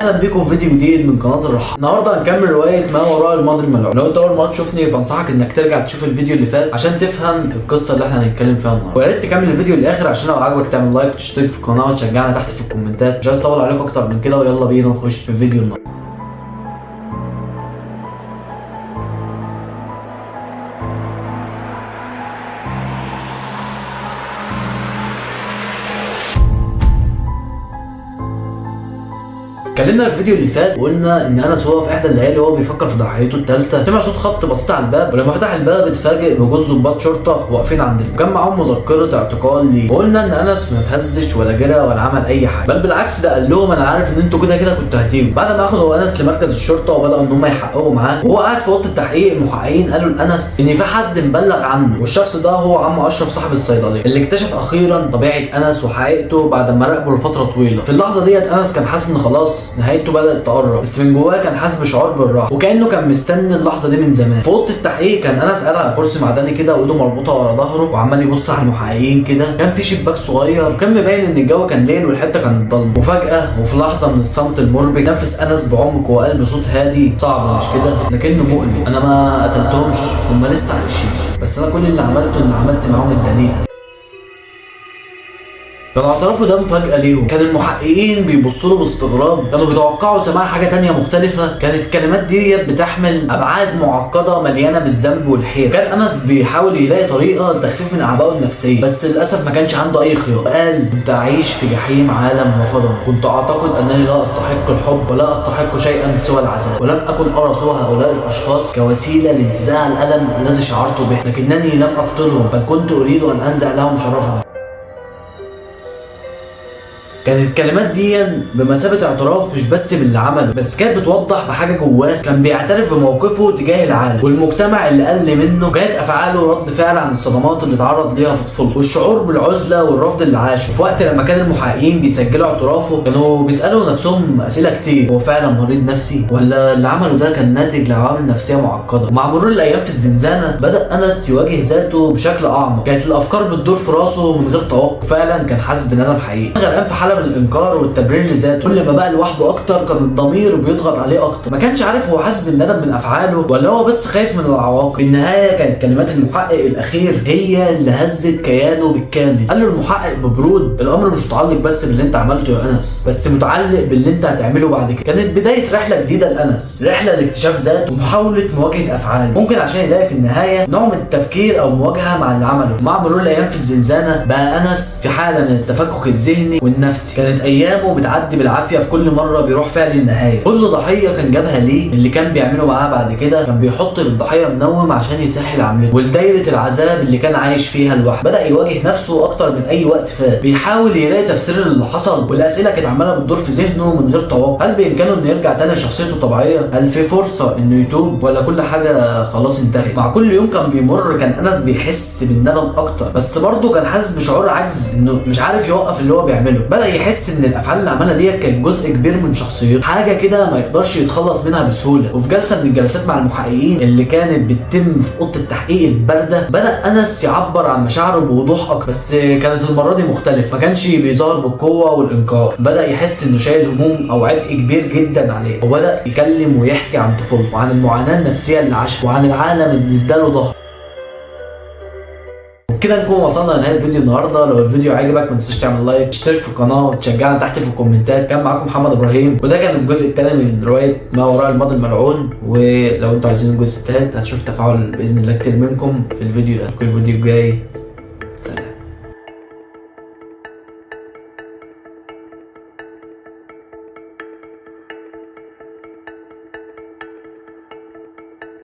اهلا بيكم في فيديو جديد من قناه الرحمه. النهارده هنكمل روايه ما وراء الماضي الملعون. لو انت اول مره تشوفني فانصحك انك ترجع تشوف الفيديو اللي فات عشان تفهم القصه اللي احنا هنتكلم فيها النهارده، ويا ريت تكمل الفيديو للاخر عشان لو عجبك تعمل لايك وتشترك في القناه وتشجعنا تحت في الكومنتات. مش عايز اطول عليكم اكتر من كده، ويلا بينا نخش في الفيديو النهارده. اتكلمنا في الفيديو اللي فات وقلنا ان انس هو في احدى الليالي وهو بيفكر في ضحيته الثالثه سمع صوت خبط بسيط على الباب، ولما فتح الباب اتفاجئ بوجود ضباط شرطه واقفين عند الباب، وكان معاهم مذكره اعتقال ليه. وقلنا ان انس ما اتهزش ولا جرى ولا عمل اي حاجه، بل بالعكس ده قال لهم انا عارف ان انتوا كده كده كنتوا هتيجوا. بعد ما اخدوا انس لمركز الشرطه وبداوا ان هم يحققوا معاه، وهو قاعد في اوضه التحقيق المحققين قالوا لانس ان في حد مبلغ عنه، والشخص ده هو عم اشرف صاحب الصيدليه اللي اكتشف اخيرا طبيعه انس وحقيقته بعد ما راقبه لفتره طويله. في اللحظه ديت انس كان حاسس ان خلاص نهايته بدات تقرب، بس من جواه كان حاسس بشعور بالراحه وكانه كان مستني اللحظه دي من زمان. في اوضه التحقيق كان انس قاعد على كرسي معدني كده وايده مربوطه ورا ظهره وعمال يبص على المحققين كده. كان في شباك صغير وكان مبين ان الجو كان ليل والحته كانت ضلمه، وفجاه وفي لحظه من الصمت المربك نفس انس بعمق وقال بصوت هادي صعب مش كده لكنه مؤلم: انا ما قتلتهمش، هم لسه عايشين، بس انا كل اللي عملته ان عملت معاهم الدنيئه. كانوا اعترفوا ده مفاجأة ليهم. كان المحققين بيبصوا له باستغراب، كانوا بيتوقعوا سماع حاجة تانية مختلفة. كانت الكلمات دي بتحمل أبعاد معقدة مليانة بالذنب والحيرة. كان أنس بيحاول يلاقي طريقة لتخفيف من أعبائه النفسية، بس للأسف ما كانش عنده أي خيار. قال: كنت أعيش في جحيم عالم رفضني، كنت أعتقد أنني لا أستحق الحب ولا أستحق شيئا سوى العذاب، ولم أكن أرى سوى هؤلاء الأشخاص كوسيلة لانتزاع الألم الذي شعرت به، لكنني لم أقتلهم بل كنت أريد أن أنزع لهم شرفهم. كانت الكلمات دي بمثابة اعتراف مش بس باللي عمله، بس كانت بتوضح بحاجة جواه. كان بيعترف بموقفه تجاه العالم والمجتمع اللي قل منه. كانت افعاله رد فعل عن الصدمات اللي اتعرض ليها في طفولته والشعور بالعزلة والرفض اللي عاشه. وفي وقت لما كان المحققين بيسجلوا اعترافه كانوا بيسألوا نفسهم اسئلة كتير: هو فعلا مريض نفسي ولا اللي عمله ده كان ناتج لعوامل نفسية معقدة؟ ومع مرور الايام في الزنزانة بدأ انس يواجه ذاته بشكل اعمق. كانت الافكار بتدور في راسه من غير توقف، فعلا كان حاسس بندم حقيقي، غرقان في حالة من الانكار والتبرير لذاته. كل ما بقى لوحده اكتر كان الضمير بيضغط عليه اكتر، ما كانش عارف هو حاسس بالندم من افعاله ولا هو بس خايف من العواقب. في النهايه كانت كلمات المحقق الاخير هي اللي هزت كيانه بالكامل. قال له المحقق ببرود: الامر مش متعلق بس باللي انت عملته يا انس، بس متعلق باللي انت هتعمله بعد كده. كانت بدايه رحله جديده لانس، رحله لاكتشاف ذاته ومحاوله مواجهه افعاله، ممكن عشان يلاقي في النهايه نوع من التفكير او مواجهه مع اللي عمله. مع مرور الايام في الزنزانه بقى انس في حاله من التفكك الذهني والنفسي. كانت ايامه بتعدي بالعافيه في كل مره بيروح فيها للنهايه. كل ضحيه كان جابها ليه اللي كان بيعمله معاه بعد كده كان بيحط للضحيه منوم عشان يسهل عملته، ولدايره العذاب اللي كان عايش فيها لوحده. بدا يواجه نفسه اكتر من اي وقت فات، بيحاول يلاقي تفسير للي حصل، والاسئله كانت عماله بتدور في ذهنه من غير توقف. هل بامكانه انه يرجع تاني لشخصيته الطبيعيه؟ هل في فرصه انه يتوب ولا كل حاجه خلاص انتهت؟ مع كل يوم كان بيمر كان انس بيحس بالندم اكتر، بس برضه كان حاسس بشعور عجز انه مش عارف يوقف اللي هو بيعمله. بدا يحس ان الافعال اللي عملها دي كان جزء كبير من شخصيته، حاجه كده ما يقدرش يتخلص منها بسهوله. وفي جلسه من الجلسات مع المحققين اللي كانت بتتم في اوضه التحقيق البارده بدا انس يعبر عن مشاعره بوضوح اكتر، بس كانت المره دي مختلف، ما كانش بيظهر بالقوه والانكار. بدا يحس انه شايل هموم او عبء كبير جدا عليه، وبدا يكلم ويحكي عن طفولته وعن المعاناه النفسيه اللي عاشها وعن العالم اللي اداله ظهر. كده نكون وصلنا لنهايه الفيديو النهارده. لو الفيديو عجبك ما تنساش تعمل لايك، تشترك في القناه وتشجعنا تحت في الكومنتات. كان معاكم محمد ابراهيم، وده كان الجزء الثاني من روايه ما وراء الماضي الملعون. ولو انتوا عايزين الجزء الثالث هتشوف تفاعل باذن الله كتير منكم في الفيديو ده. في الفيديو الجاي.